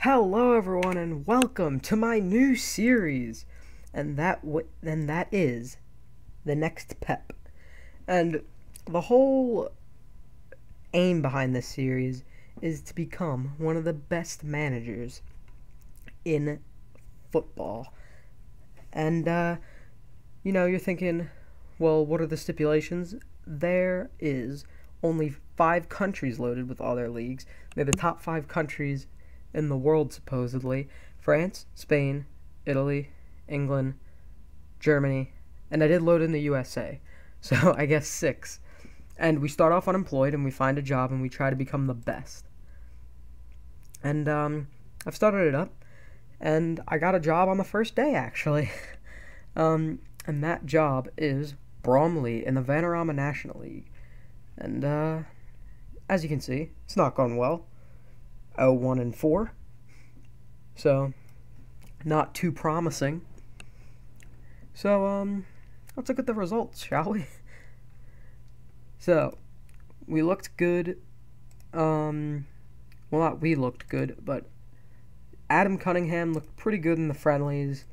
Hello everyone and welcome to my new series. And that is the next Pep. And the whole aim behind this series is to become one of the best managers in football. And you're thinking, well, what are the stipulations? There is only 5 countries loaded with all their leagues. They're the top 5 countries in the world, supposedly: France, Spain, Italy, England, Germany, and I did load in the USA. So I guess 6. And we start off unemployed and we find a job and we try to become the best. And I've started it up and I got a job on the first day, actually. And that job is Bromley in the Vanarama National League. And as you can see, it's not going well. 0-1-4. So, not too promising. So, let's look at the results, shall we? So, we looked good. Well, not we looked good, but Adam Cunningham looked pretty good in the friendlies.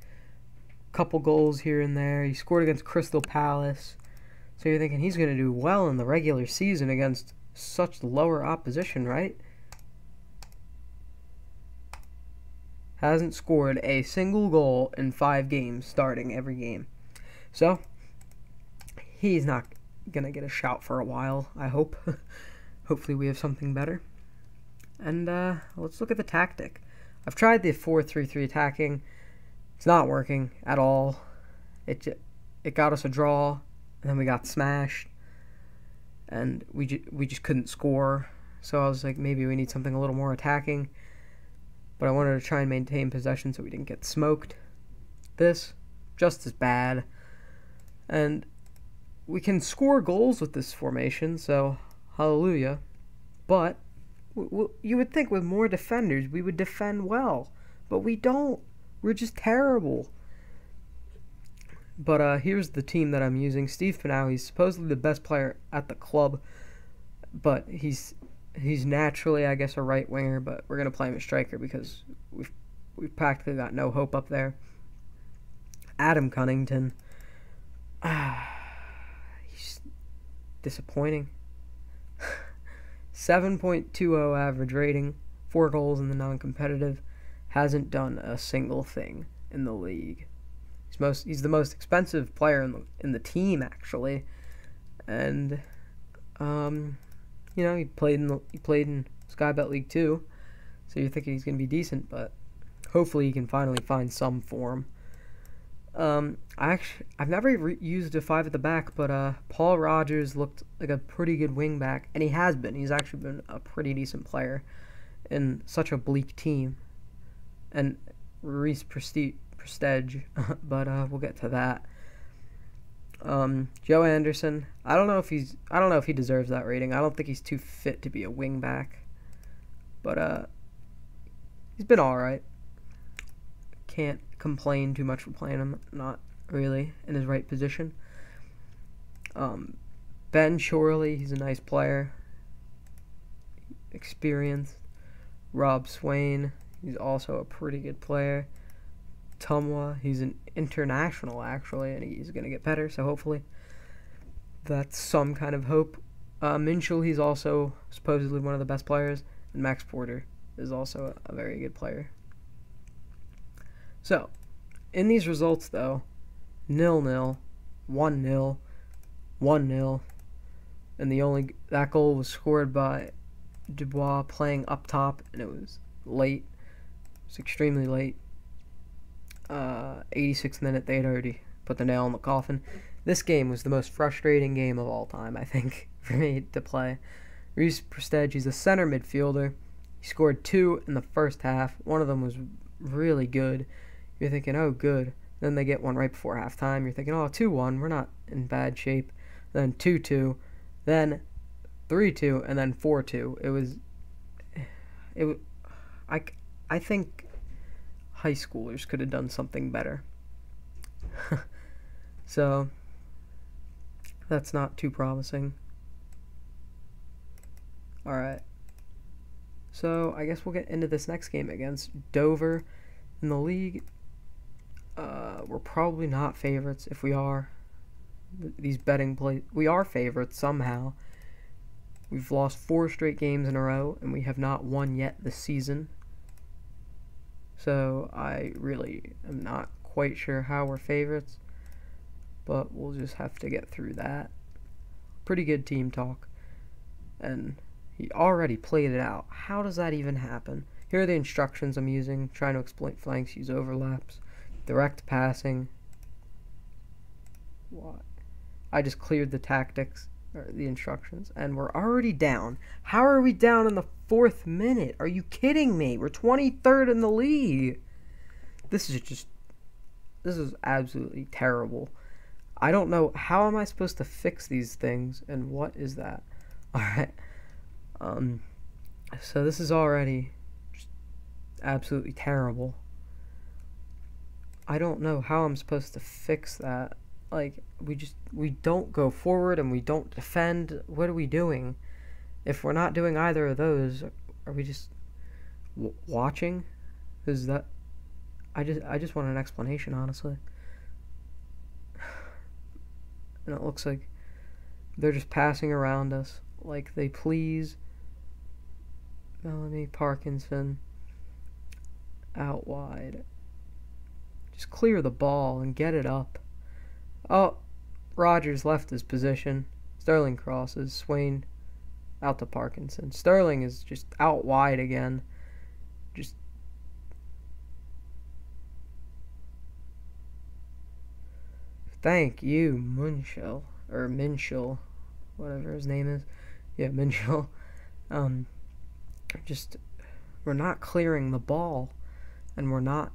Couple goals here and there. He scored against Crystal Palace. So you're thinking he's going to do well in the regular season against such lower opposition, right? Hasn't scored a single goal in 5 games, starting every game. So, he's not going to get a shout for a while, I hope. Hopefully we have something better. And let's look at the tactic. I've tried the 4-3-3 attacking. It's not working at all. It got us a draw, and then we got smashed, and we just couldn't score. So I was like, maybe we need something a little more attacking. But I wanted to try and maintain possession so we didn't get smoked. This, just as bad. And we can score goals with this formation, so hallelujah. But you would think with more defenders we would defend well. But we don't. We're just terrible. But here's the team that I'm using. Steve Pinau, he's supposedly the best player at the club. But he's naturally, I guess, a right winger, but we're going to play him a striker because we've practically got no hope up there. Adam Cunnington. He's disappointing. 7.20 average rating, 4 goals in the non-competitive. Hasn't done a single thing in the league. He's the most expensive player in the team, actually. And he played in Sky Bet League 2, so you're thinking he's going to be decent, but hopefully he can finally find some form. I've never used a 5 at the back, but Paul Rogers looked like a pretty good wing back, and he has been. He's actually been a pretty decent player in such a bleak team. And Reese Prestige, but we'll get to that. Joe Anderson, I don't know if he deserves that rating. I don't think he's too fit to be a wing back, but he's been all right. Can't complain too much for playing him. Not really in his right position. Ben Chorley, he's a nice player. Experienced. Rob Swain, he's also a pretty good player. Tumwa, he's an international, actually, and he's going to get better, so hopefully that's some kind of hope. Minchell, he's also supposedly one of the best players, and Max Porter is also a very good player. So, in these results, though, 0-0, 1-0, 1-0, and that goal was scored by Dubois playing up top, and it was late. It's extremely late. 86th minute, they had already put the nail in the coffin. This game was the most frustrating game of all time, I think, for me to play. Reese Prestige, he's a center midfielder. He scored 2 in the first half. One of them was really good. You're thinking, oh, good. Then they get one right before halftime. You're thinking, oh, 2-1, we're not in bad shape. Then 2-2, then 3-2, and then 4-2. I think high schoolers could have done something better. So, that's not too promising. Alright. So I guess we'll get into this next game against Dover in the league. We're probably not favorites. If we are, these betting play, we are favorites somehow. We've lost 4 straight games in a row, and we have not won yet this season. So I really am not quite sure how we're favorites, but we'll just have to get through that. Pretty good team talk. And he already played it out. How does that even happen? Here are the instructions I'm using. Trying to exploit flanks, use overlaps, direct passing. What? I just cleared the tactics, or the instructions, and we're already down. How are we down in the 4th minute? Are you kidding me? We're 23rd in the league. This is absolutely terrible. I don't know, how am I supposed to fix these things, and what is that? Alright. So this is already just absolutely terrible. I don't know how I'm supposed to fix that. Like, we don't go forward and we don't defend. What are we doing? If we're not doing either of those, are we just watching? Is that... I just want an explanation, honestly. And it looks like they're just passing around us like they please. Bellamy, Parkinson, out wide. Just clear the ball and get it up. Oh, Rogers left his position. Sterling crosses. Swain out to Parkinson. Sterling is just out wide again. Just... Thank you, Munchel. Or Minshel. Whatever his name is. Yeah, Minshel. Just... We're not clearing the ball. And we're not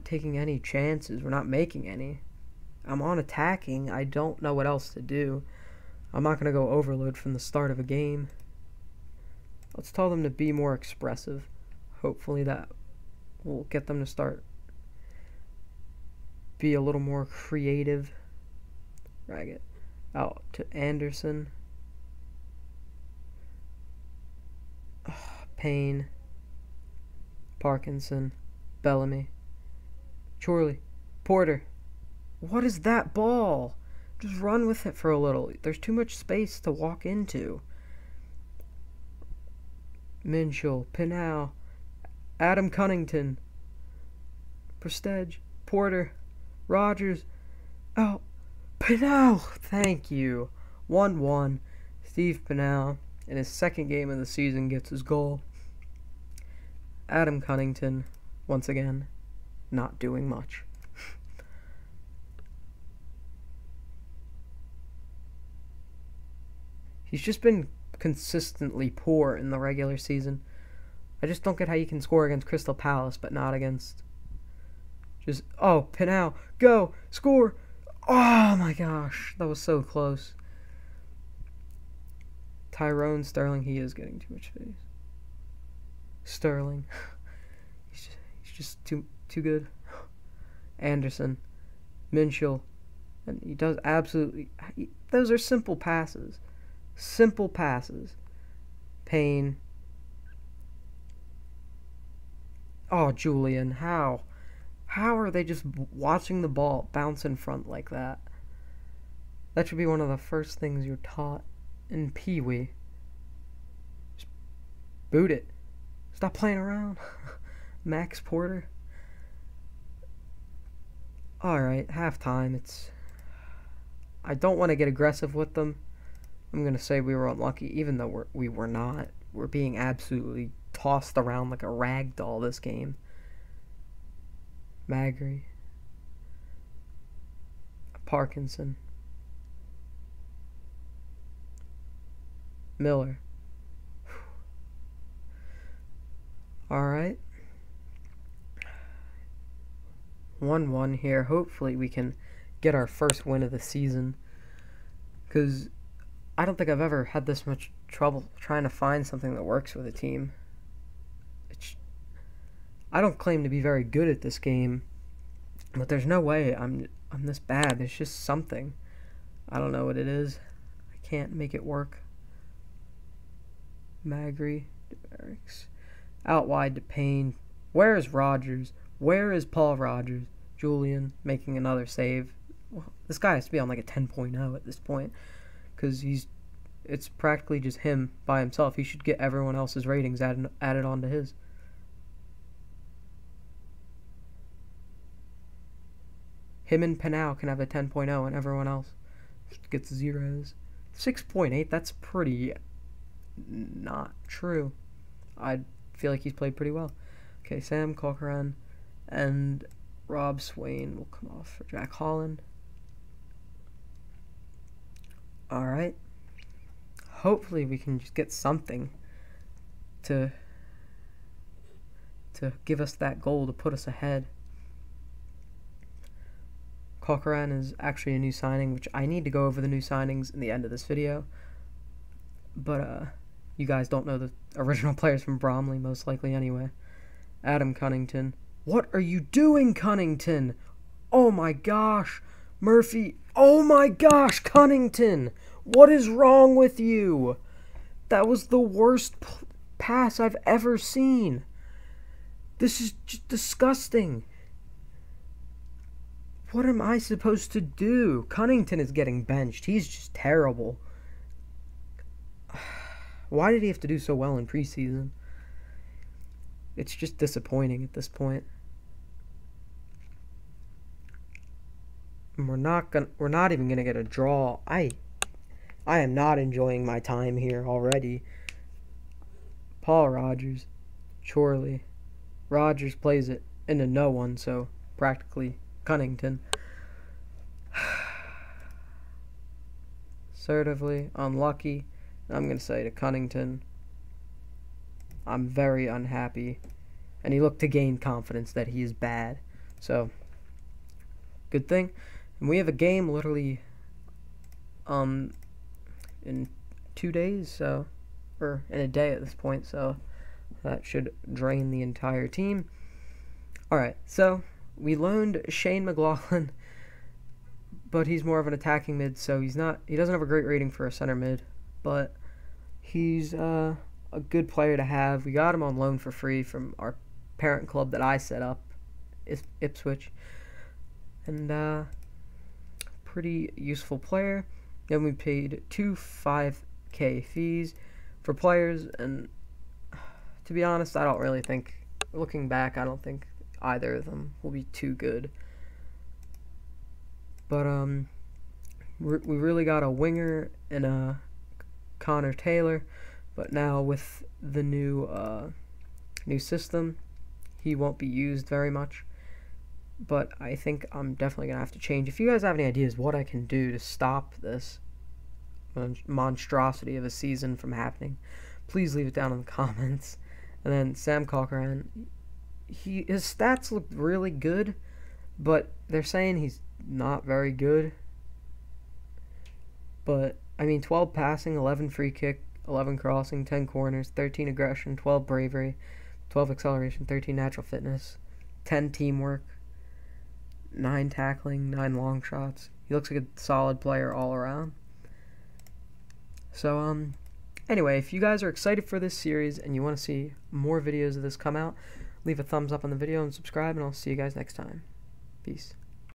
taking any chances. We're not making any. I'm on attacking. I don't know what else to do. I'm not going to go overload from the start of a game. Let's tell them to be more expressive. Hopefully that will get them to start be a little more creative. Raggett out to Anderson. Payne. Parkinson. Bellamy. Chorley. Porter. What is that ball? Just run with it for a little. There's too much space to walk into. Minshel. Pinal. Adam Cunnington. Prestige. Porter. Rogers. Oh. Pinal. Thank you. 1-1. Steve Pinal, in his 2nd game of the season, gets his goal. Adam Cunnington, once again, not doing much. He's just been consistently poor in the regular season. I just don't get how you can score against Crystal Palace, but not against... Just... Oh, Pinal, go! Score! Oh my gosh, that was so close. Tyrone Sterling, he is getting too much space. Sterling. He's just too good. Anderson. Minshel. And he does absolutely... those are simple passes. Simple passes. Payne. Oh, Julian, how? How are they just watching the ball bounce in front like that? That should be one of the first things you're taught in Pee Wee. Just boot it. Stop playing around. Max Porter. Alright, halftime. It's... I don't want to get aggressive with them. I'm going to say we were unlucky, even though we were not. We're being absolutely tossed around like a rag doll this game. Magri. Parkinson. Miller. Alright. 1-1 here. Hopefully we can get our first win of the season. Because I don't think I've ever had this much trouble trying to find something that works with a team. I don't claim to be very good at this game, but there's no way I'm this bad. There's just something. I don't know what it is. I can't make it work. Magri. Out wide to Payne. Where is Rogers? Where is Paul Rogers? Julian making another save. Well, this guy has to be on like a 10.0 at this point, because it's practically just him by himself. He should get everyone else's ratings added onto his. Him and Pinau can have a 10.0 and everyone else gets zeros. 6.8, that's pretty not true. I feel like he's played pretty well. Okay, Sam Corcoran and Rob Swain will come off for Jack Holland. Alright. Hopefully we can just get something to give us that goal to put us ahead. Corcoran is actually a new signing, which I need to go over the new signings in the end of this video. But you guys don't know the original players from Bromley, most likely anyway. Adam Cunnington. What are you doing, Cunnington? Oh my gosh. Murphy. Oh my gosh, Cunnington. What is wrong with you? That was the worst pass I've ever seen. This is just disgusting. What am I supposed to do? Cunnington is getting benched. He's just terrible. Why did he have to do so well in preseason? It's just disappointing at this point. And we're not even gonna get a draw. I am not enjoying my time here already. Paul Rogers, Chorley. Rogers plays it into no one, so practically Cunnington. Assertively unlucky. I'm going to say to Cunnington, I'm very unhappy. And he looked to gain confidence that he is bad. So, good thing. And we have a game literally in 2 days, so, or in a day at this point, so that should drain the entire team. Alright, so we loaned Shane McLaughlin, but he's more of an attacking mid, so he doesn't have a great rating for a center mid, but he's a good player to have. We got him on loan for free from our parent club that I set up, Ipswich, and pretty useful player. Then we paid 2 5K fees for players, and to be honest, I don't really think, looking back, I don't think either of them will be too good. But we really got a winger in a Connor Taylor, but now with the new system, he won't be used very much. But I think I'm definitely gonna have to change. If you guys have any ideas what I can do to stop this monstrosity of a season from happening, please leave it down in the comments. And then Sam Corcoran, his stats look really good, but they're saying he's not very good. But I mean, 12 passing, 11 free kick, 11 crossing, 10 corners, 13 aggression, 12 bravery, 12 acceleration, 13 natural fitness, 10 teamwork, 9 tackling, 9 long shots. He looks like a solid player all around. So anyway, if you guys are excited for this series and you want to see more videos of this come out, leave a thumbs up on the video and subscribe, and I'll see you guys next time. Peace.